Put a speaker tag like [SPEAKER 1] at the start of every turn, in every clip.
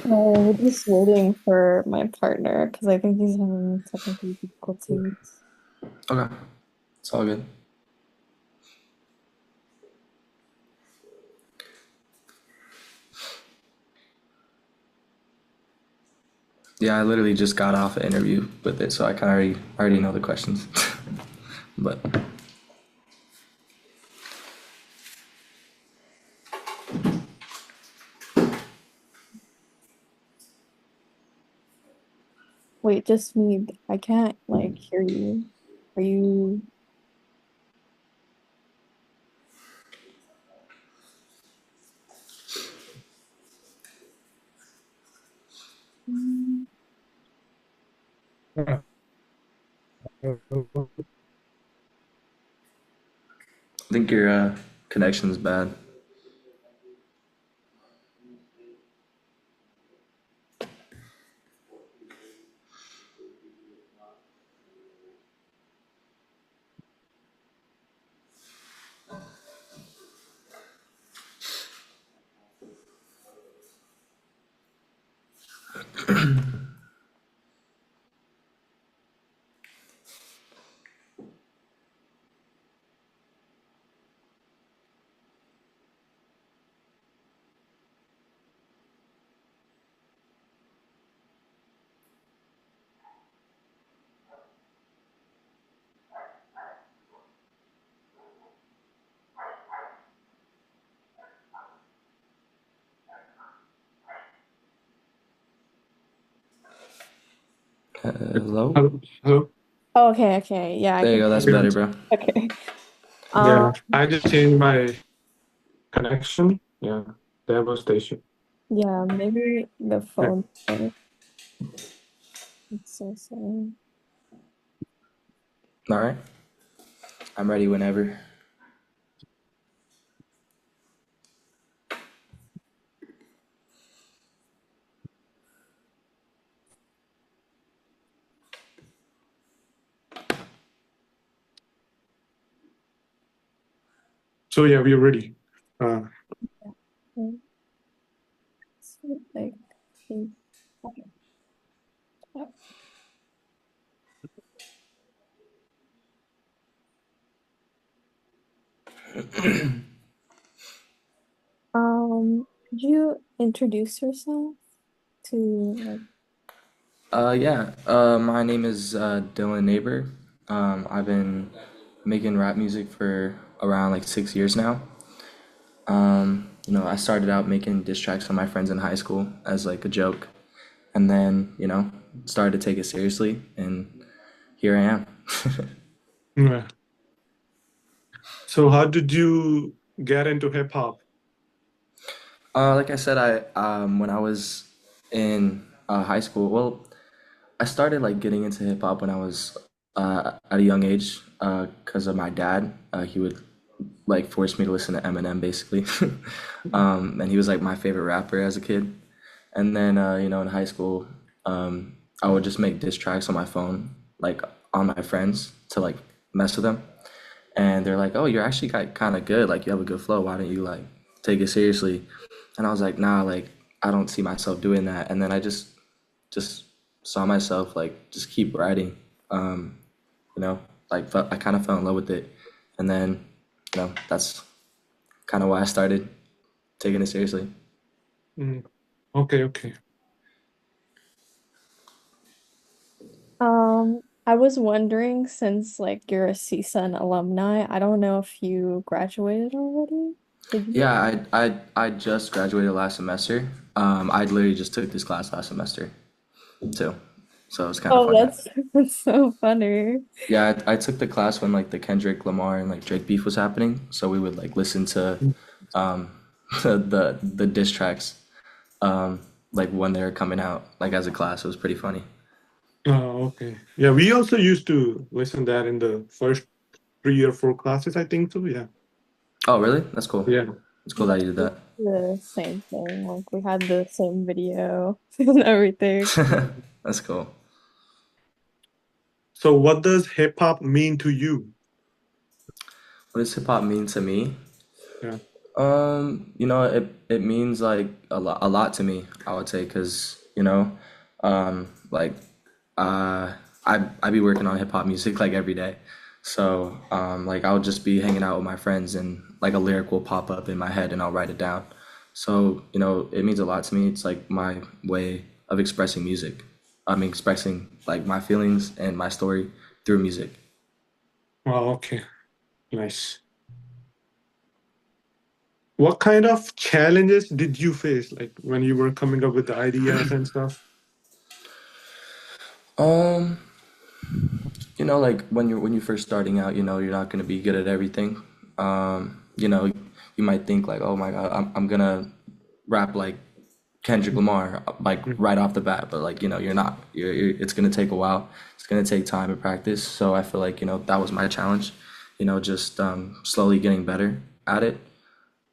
[SPEAKER 1] We're just waiting for my partner because I think he's having technical difficulties.
[SPEAKER 2] Okay, it's all good. Yeah, I literally just got off an interview with it, so I kind of already know the questions. But
[SPEAKER 1] Wait, just me. I can't like hear you. Are you? Mm.
[SPEAKER 2] I think your connection's bad. Hello?
[SPEAKER 3] Hello. Hello.
[SPEAKER 1] Oh, okay, okay. Yeah, I
[SPEAKER 2] There you
[SPEAKER 1] can
[SPEAKER 2] go.
[SPEAKER 1] hear
[SPEAKER 2] That's
[SPEAKER 1] you.
[SPEAKER 2] better,
[SPEAKER 3] Yes.
[SPEAKER 2] bro.
[SPEAKER 1] Okay. Um,
[SPEAKER 3] Yeah, I just changed my connection. Yeah, that was the issue.
[SPEAKER 1] yeah, maybe the
[SPEAKER 3] Yeah.
[SPEAKER 1] phone thing. It's so sorry.
[SPEAKER 2] All right, I'm ready whenever.
[SPEAKER 3] So yeah, we're ready.
[SPEAKER 1] Okay. So, like, okay. Could you introduce yourself to like?
[SPEAKER 2] Yeah. My name is Dylan Naber. I've been making rap music for around like 6 years now. I started out making diss tracks for my friends in high school as like a joke, and then started to take it seriously, and here I am.
[SPEAKER 3] Yeah. So how did you get into hip hop?
[SPEAKER 2] Like I said, I when I was in high school, well, I started like getting into hip hop when I was at a young age because of my dad. He would like force me to listen to Eminem basically, and he was like my favorite rapper as a kid. And then in high school, I would just make diss tracks on my phone, like on my friends to like mess with them. And they're like, "Oh, you're actually kind of good. Like you have a good flow. Why don't you like take it seriously?" And I was like, "Nah, like I don't see myself doing that." And then I just saw myself like just keep writing. Um, I kind of fell in love with it, and then that's kind of why I started taking it seriously.
[SPEAKER 3] Mm, okay, okay.
[SPEAKER 1] I was wondering since like you're a CSUN alumni, I don't know if you graduated already. Did you?
[SPEAKER 2] Yeah, I just graduated last semester. I literally just took this class last semester too, so it's kind of
[SPEAKER 1] Oh,
[SPEAKER 2] funny.
[SPEAKER 1] that's so funny.
[SPEAKER 2] Yeah, I took the class when like the Kendrick Lamar and like Drake beef was happening, so we would like listen to
[SPEAKER 3] Mm.
[SPEAKER 2] um the diss tracks like when they were coming out like as a class. It was pretty funny.
[SPEAKER 3] Oh, okay. Yeah, we also used to listen that in the first 3 or 4 classes, I think so. Yeah.
[SPEAKER 2] Oh, really? That's cool.
[SPEAKER 3] Yeah.
[SPEAKER 2] It's cool
[SPEAKER 1] Yeah,
[SPEAKER 2] that you did
[SPEAKER 1] it's
[SPEAKER 2] that.
[SPEAKER 1] the same thing. Like we had the same video and everything.
[SPEAKER 2] That's cool.
[SPEAKER 3] So what does hip hop mean to you?
[SPEAKER 2] What does hip hop mean to me?
[SPEAKER 3] Yeah.
[SPEAKER 2] it means like a lot to me, I would say, because like uh, I be working on hip hop music like every day, so like I'll just be hanging out with my friends and like a lyric will pop up in my head and I'll write it down. So it means a lot to me. It's like my way of expressing music. I mean, expressing like my feelings and my story through music.
[SPEAKER 3] Oh, okay, nice. What kind of challenges did you face, like when you were coming up with the ideas and stuff?
[SPEAKER 2] Um, like when you're first starting out, you're not gonna be good at everything. You might think like, oh my God, I'm gonna rap like Kendrick Lamar like
[SPEAKER 3] Mm.
[SPEAKER 2] right off the bat, but like you're not. It's gonna take a while. It's gonna take time and practice. So I feel like that was my challenge. Just slowly getting better at it.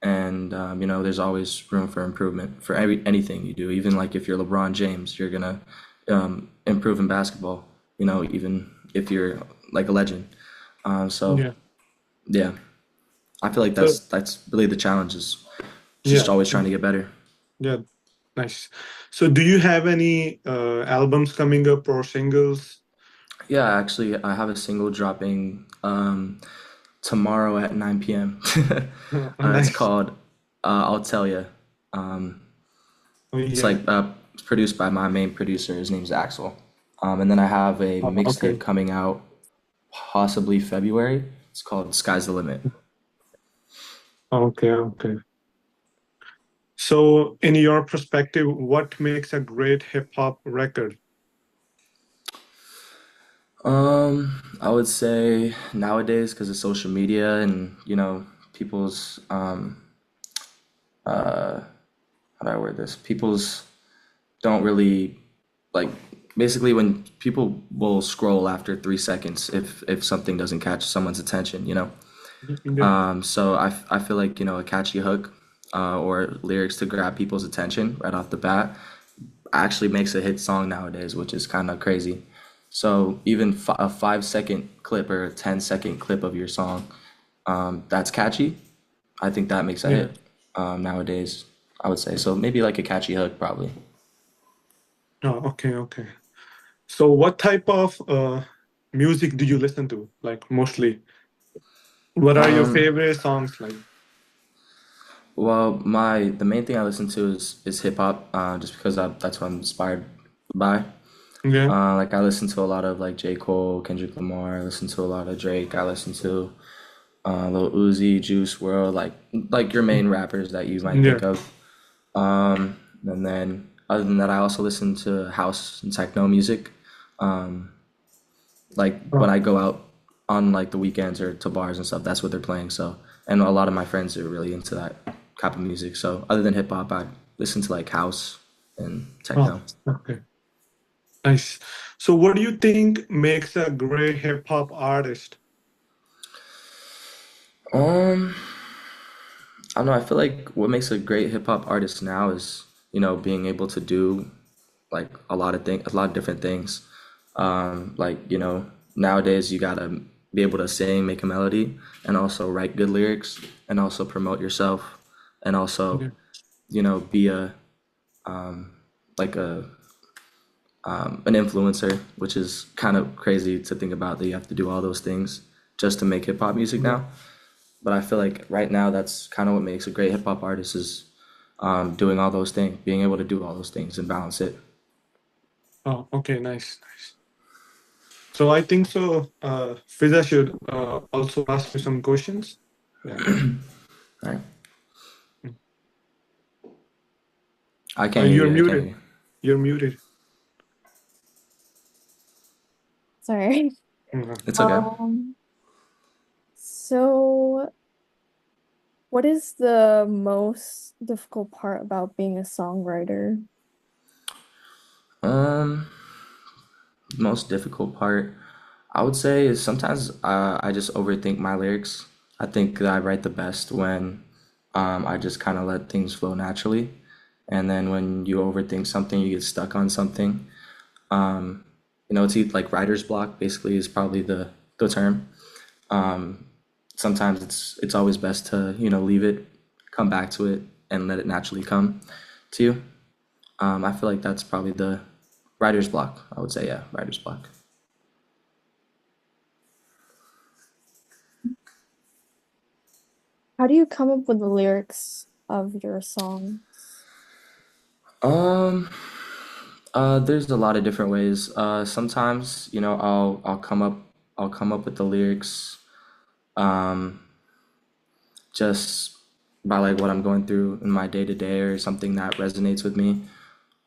[SPEAKER 2] And there's always room for improvement for anything you do. Even like if you're LeBron James, you're gonna improve in basketball. Even if you're like a legend. So
[SPEAKER 3] Yeah.
[SPEAKER 2] yeah, I feel like
[SPEAKER 3] So
[SPEAKER 2] that's really the challenge is just
[SPEAKER 3] yeah,
[SPEAKER 2] always trying to get better.
[SPEAKER 3] yeah, nice. So do you have any albums coming up or singles?
[SPEAKER 2] Yeah, actually, I have a single dropping tomorrow at 9 p.m. It's
[SPEAKER 3] Nice.
[SPEAKER 2] called I'll Tell Ya. Um,
[SPEAKER 3] Oh
[SPEAKER 2] it's
[SPEAKER 3] yeah.
[SPEAKER 2] like it's produced by my main producer. His name's Axel. And then I have a
[SPEAKER 3] Oh,
[SPEAKER 2] mixtape
[SPEAKER 3] okay.
[SPEAKER 2] coming out possibly February. It's called Sky's the Limit.
[SPEAKER 3] Okay, okay. So in your perspective, what makes a great hip hop record?
[SPEAKER 2] I would say nowadays because of social media and people's how do I word this? People's don't really like basically when people will scroll after 3 seconds if something doesn't catch someone's attention.
[SPEAKER 3] Yeah,
[SPEAKER 2] So I feel like a catchy hook or lyrics to grab people's attention right off the bat actually makes a hit song nowadays, which is kind of crazy. So even a 5 second clip or a 10-second clip of your song that's catchy, I think that makes a
[SPEAKER 3] yeah.
[SPEAKER 2] hit nowadays. I would say so. Maybe like a catchy hook, probably.
[SPEAKER 3] Oh, okay, okay. So what type of music do you listen to? Like mostly, what are your
[SPEAKER 2] Um,
[SPEAKER 3] favorite songs like?
[SPEAKER 2] well, the main thing I listen to is hip hop, just because that's what I'm inspired by.
[SPEAKER 3] Yeah,
[SPEAKER 2] Like I listen to a lot of like J. Cole, Kendrick Lamar. I listen to a lot of Drake. I listen to Lil Uzi, Juice World, like your main rappers that you might
[SPEAKER 3] yeah.
[SPEAKER 2] think of. And then other than that, I also listen to house and techno music. Um, like when
[SPEAKER 3] Oh,
[SPEAKER 2] I go out on like the weekends or to bars and stuff, that's what they're playing. So, and a lot of my friends are really into that type of music. So, other than hip hop, I listen to like house and
[SPEAKER 3] oh,
[SPEAKER 2] techno.
[SPEAKER 3] okay. Nice. So what do you think makes a great hip hop artist?
[SPEAKER 2] Um, I don't know. I feel like what makes a great hip hop artist now is, being able to do like a lot of different things. Like, nowadays you gotta be able to sing, make a melody, and also write good lyrics, and also promote yourself, and also,
[SPEAKER 3] Yeah,
[SPEAKER 2] be like an influencer, which is kind of crazy to think about that you have to do all those things just to make hip hop music
[SPEAKER 3] yeah.
[SPEAKER 2] now. But I feel like right now that's kind of what makes a great hip hop artist is doing all those things, being able to do all those things and balance it.
[SPEAKER 3] Oh, okay, nice, nice. So I think so. Fiza should also ask me some questions. Yeah.
[SPEAKER 2] All right.
[SPEAKER 3] Mm.
[SPEAKER 2] I can't hear
[SPEAKER 3] You're
[SPEAKER 2] you. I can't
[SPEAKER 3] muted.
[SPEAKER 2] hear you.
[SPEAKER 3] You're muted.
[SPEAKER 1] Sorry.
[SPEAKER 3] Mhm.
[SPEAKER 2] It's okay.
[SPEAKER 1] Um, so what is the most difficult part about being a songwriter?
[SPEAKER 2] Um, Most difficult part, I would say, is sometimes I just overthink my lyrics. I think that I write the best when I just kind of let things flow naturally. And then when you overthink something, you get stuck on something. It's like writer's block, basically, is probably the term. Sometimes it's always best to leave it come back to it and let it naturally come to you. I feel like that's probably the writer's block. I would say, yeah, writer's block.
[SPEAKER 1] How do you come up with the lyrics of your songs?
[SPEAKER 2] Um, there's a lot of different ways. Sometimes, I'll come up with the lyrics um just by like what I'm going through in my day to day or something that resonates with me.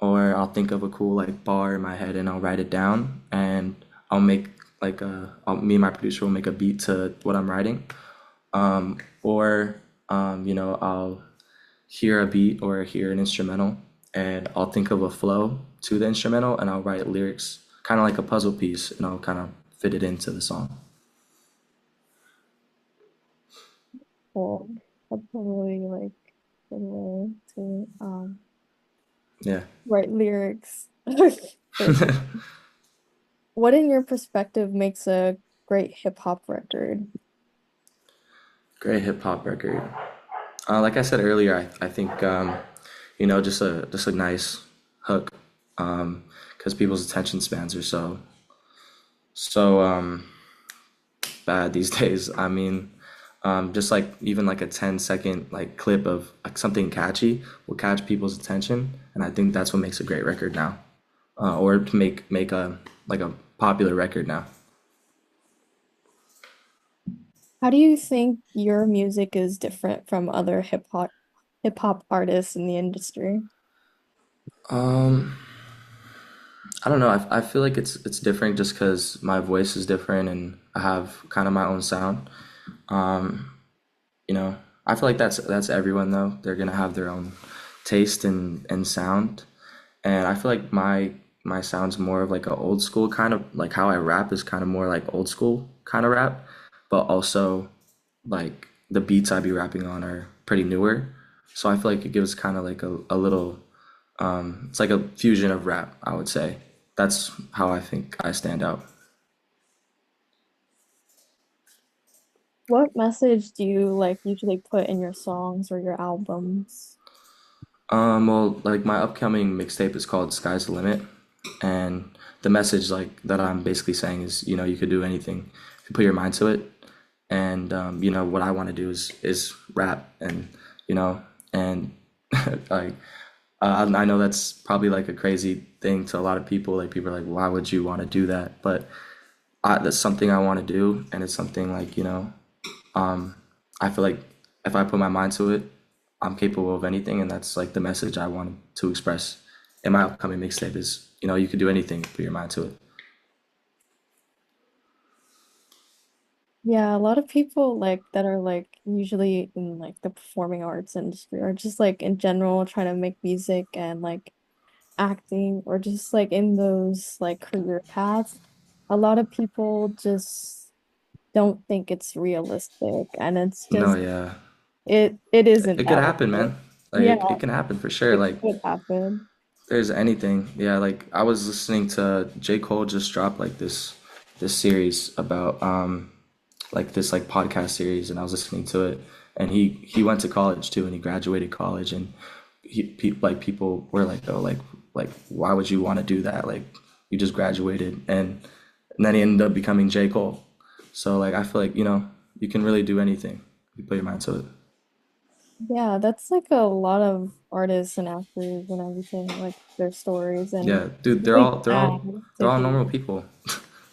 [SPEAKER 2] Or I'll think of a cool like bar in my head and I'll write it down and I'll make me and my producer will make a beat to what I'm writing. Or I'll hear a beat or hear an instrumental and I'll think of a flow to the instrumental and I'll write lyrics kind of like a puzzle piece and I'll kind of fit it into the song.
[SPEAKER 1] Well, that's probably like the way to
[SPEAKER 2] Yeah.
[SPEAKER 1] write lyrics. For what in your perspective makes a great hip hop record?
[SPEAKER 2] Great hip hop record. Like I said earlier, I think just a nice hook, because people's attention spans are so bad these days. I mean, just like even like a 10-second like clip of like something catchy will catch people's attention, and I think that's what makes a great record now, or to make a like a popular record now.
[SPEAKER 1] How do you think your music is different from other hip hop artists in the industry?
[SPEAKER 2] Um, I don't know. I feel like it's different just because my voice is different and I have kind of my own sound. Um, you know, I feel like that's everyone though. They're gonna have their own taste and sound. And I feel like my sound's more of like a old school kind of like how I rap is kind of more like old school kind of rap, but also like the beats I be rapping on are pretty newer. So I feel like it gives kind of like a little it's like a fusion of rap, I would say. That's how I think I stand out.
[SPEAKER 1] What message do you like usually put in your songs or your albums?
[SPEAKER 2] Well, like my upcoming mixtape is called Sky's the Limit, and the message like that I'm basically saying is, you could do anything if you put your mind to it. And what I want to do is rap, and you know, and like I know that's probably like a crazy thing to a lot of people. Like people are like, why would you want to do that? But that's something I want to do, and it's something like I feel like if I put my mind to it, I'm capable of anything, and that's like the message I wanted to express in my upcoming mixtape is, you can do anything, put your mind to it.
[SPEAKER 1] Yeah, a lot of people like that are like usually in like the performing arts industry or just like in general trying to make music and like acting or just like in those like career paths. A lot of people just don't think it's realistic and it's
[SPEAKER 2] No,
[SPEAKER 1] just
[SPEAKER 2] yeah,
[SPEAKER 1] it isn't
[SPEAKER 2] it could
[SPEAKER 1] that
[SPEAKER 2] happen,
[SPEAKER 1] way.
[SPEAKER 2] man. Like
[SPEAKER 1] Yeah,
[SPEAKER 2] it can happen for sure.
[SPEAKER 1] it
[SPEAKER 2] Like
[SPEAKER 1] could happen.
[SPEAKER 2] there's anything. Yeah, like I was listening to J. Cole just dropped like this series about like this like podcast series, and I was listening to it, and he went to college too, and he graduated college, and like people were like, oh, like why would you want to do that? Like you just graduated, and then he ended up becoming J. Cole. So like I feel like you can really do anything if you put your mind to it.
[SPEAKER 1] Yeah, that's like a lot of artists and actors and everything, like their stories and
[SPEAKER 2] Yeah, dude,
[SPEAKER 1] really sad
[SPEAKER 2] they're
[SPEAKER 1] to
[SPEAKER 2] all
[SPEAKER 1] hear.
[SPEAKER 2] normal people.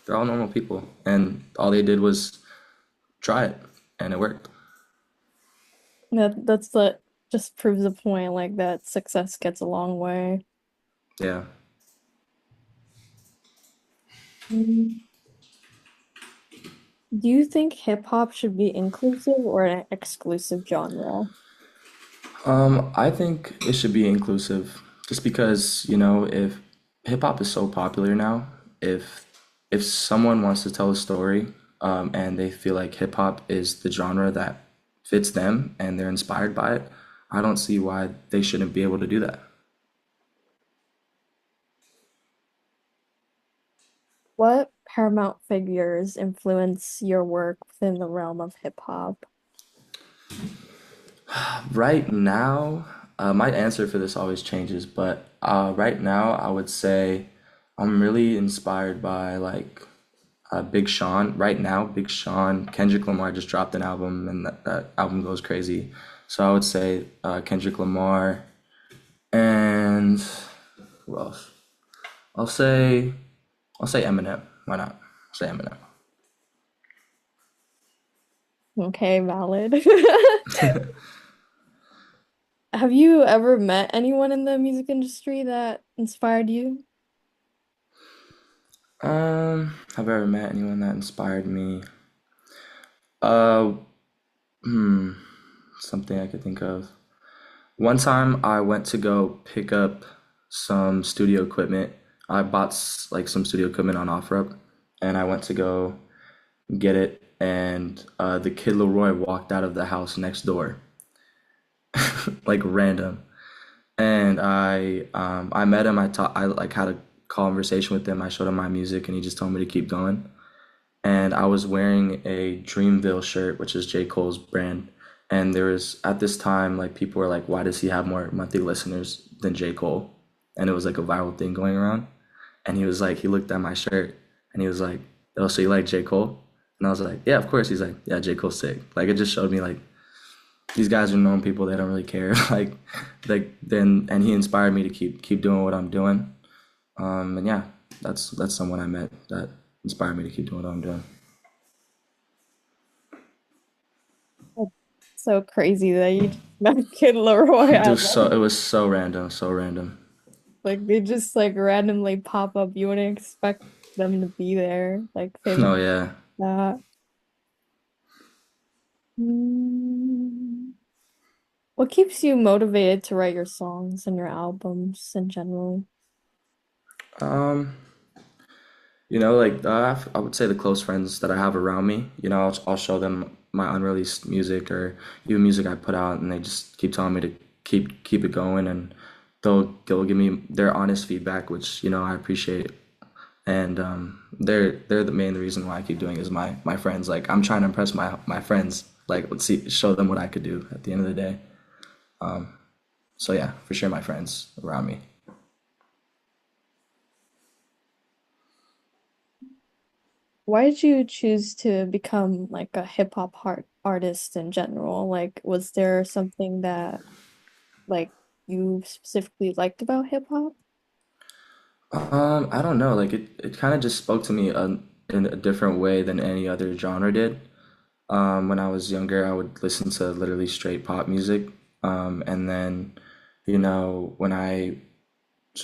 [SPEAKER 2] They're all normal people, and all they did was try it, and it worked.
[SPEAKER 1] That's the just proves the point, like that success gets a long way.
[SPEAKER 2] Yeah.
[SPEAKER 1] Mm. Do you think hip hop should be inclusive or an exclusive genre?
[SPEAKER 2] I think it should be inclusive, just because if hip hop is so popular now, if if someone wants to tell a story, and they feel like hip hop is the genre that fits them and they're inspired by it, I don't see why they shouldn't be able to do that.
[SPEAKER 1] What paramount figures influence your work within the realm of hip hop?
[SPEAKER 2] Right now, my answer for this always changes, but right now I would say I'm really inspired by like Big Sean. Right now, Big Sean, Kendrick Lamar just dropped an album, and that album goes crazy. So I would say Kendrick Lamar, and who else? I'll say I'll say Eminem. Why not? I'll say Eminem.
[SPEAKER 1] Okay, valid. Have you ever met anyone in the music industry that inspired you?
[SPEAKER 2] Have I ever met anyone that inspired me? Uh, hmm, something I could think of. One time I went to go pick up some studio equipment. I bought like some studio equipment on OfferUp, and I went to go get it. And the kid Leroy walked out of the house next door, like random. And I met him. I like had a conversation with him. I showed him my music, and he just told me to keep going. And I was wearing a Dreamville shirt, which is J. Cole's brand. And there was at this time like people were like, why does he have more monthly listeners than J. Cole? And it was like a viral thing going around. And he was like, he looked at my shirt and he was like, oh, so you like J. Cole? And I was like, yeah, of course. He's like, yeah, J. Cole's sick. Like it just showed me like these guys are known people, they don't really care. Like then and he inspired me to keep doing what I'm doing. And yeah, that's someone I met that inspired me to keep doing what I'm doing.
[SPEAKER 1] That's so crazy that you just met Kid Leroy
[SPEAKER 2] It
[SPEAKER 1] at
[SPEAKER 2] was so
[SPEAKER 1] like,
[SPEAKER 2] it was so random, so random.
[SPEAKER 1] like they just like randomly pop up. You wouldn't expect them to be there, like famous
[SPEAKER 2] Oh yeah.
[SPEAKER 1] like that. Mm. What keeps you motivated to write your songs and your albums in general?
[SPEAKER 2] Um, like I would say the close friends that I have around me, I'll show them my unreleased music or even music I put out, and they just keep telling me to keep it going, and they'll give me their honest feedback, which I appreciate. And they're the main reason why I keep doing it is my friends. Like I'm trying to impress my friends. Like let's see, show them what I could do at the end of the day. So yeah, for sure, my friends around me.
[SPEAKER 1] Why did you choose to become like a hip hop artist in general? Like, was there something that like you specifically liked about hip hop?
[SPEAKER 2] I don't know. Like it kind of just spoke to me in a different way than any other genre did. When I was younger, I would listen to literally straight pop music. And then, when I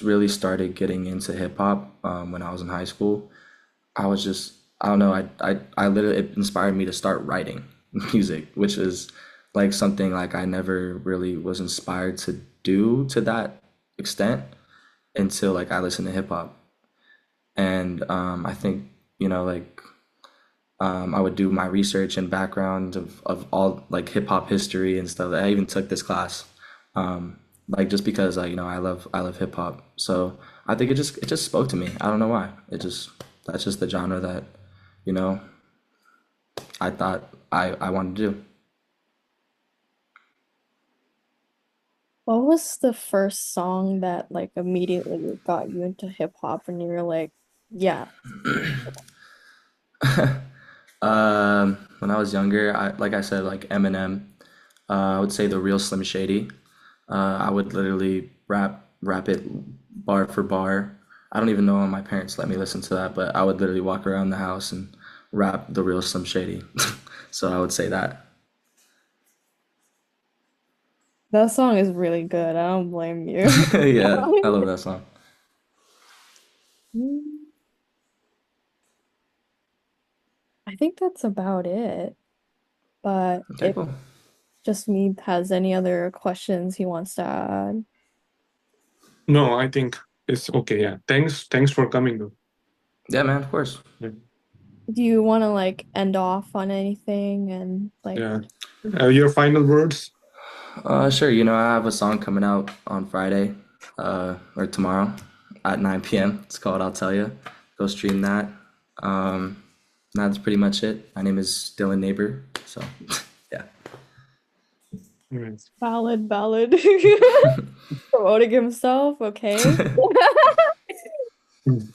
[SPEAKER 2] really started getting into hip hop, when I was in high school, I was just, I don't know, I literally, it inspired me to start writing music, which is like something like I never really was inspired to do to that extent until like I listened to hip hop. And I think, like I would do my research and background of all like hip hop history and stuff. I even took this class, like just because I love hip hop. So I think it just spoke to me. I don't know why. That's just the genre that you know I thought I wanted to do.
[SPEAKER 1] What was the first song that like immediately got you into hip hop and you were like, yeah,
[SPEAKER 2] When I was younger, like I said, like Eminem. I would say the real Slim Shady. I would literally rap it bar for bar. I don't even know when my parents let me listen to that, but I would literally walk around the house and rap the real Slim Shady. So I would say that.
[SPEAKER 1] that song is really good. I don't blame you.
[SPEAKER 2] Yeah, I love that song.
[SPEAKER 1] I think that's about it. But
[SPEAKER 2] Okay,
[SPEAKER 1] if
[SPEAKER 2] cool.
[SPEAKER 1] Jasmeet has any other questions he wants to add,
[SPEAKER 3] No, I think it's okay. Yeah. Thanks for coming though.
[SPEAKER 2] Yeah, man, of course.
[SPEAKER 3] Yeah.
[SPEAKER 1] do you want to like end off on anything and like,
[SPEAKER 3] Yeah. Your final words?
[SPEAKER 2] Sure. I have a song coming out on Friday, or tomorrow at 9 p.m. It's called "I'll Tell You." Go stream that. Um, that's pretty much it. My name is Dylan Naber. So, yeah.
[SPEAKER 3] Yes.
[SPEAKER 1] Valid, valid. Promoting himself, okay.
[SPEAKER 3] Mm.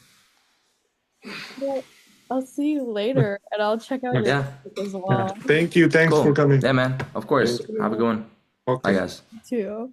[SPEAKER 1] Well, I'll see you later and I'll check out your
[SPEAKER 3] Yes.
[SPEAKER 2] Yeah,
[SPEAKER 1] music as
[SPEAKER 3] Yeah.
[SPEAKER 1] well.
[SPEAKER 3] Thank you. Thanks for
[SPEAKER 2] cool.
[SPEAKER 3] coming.
[SPEAKER 2] Yeah, man. Of
[SPEAKER 3] Thank
[SPEAKER 2] course.
[SPEAKER 3] you.
[SPEAKER 2] Have a good one. Bye,
[SPEAKER 3] Okay.
[SPEAKER 2] guys.
[SPEAKER 1] Too.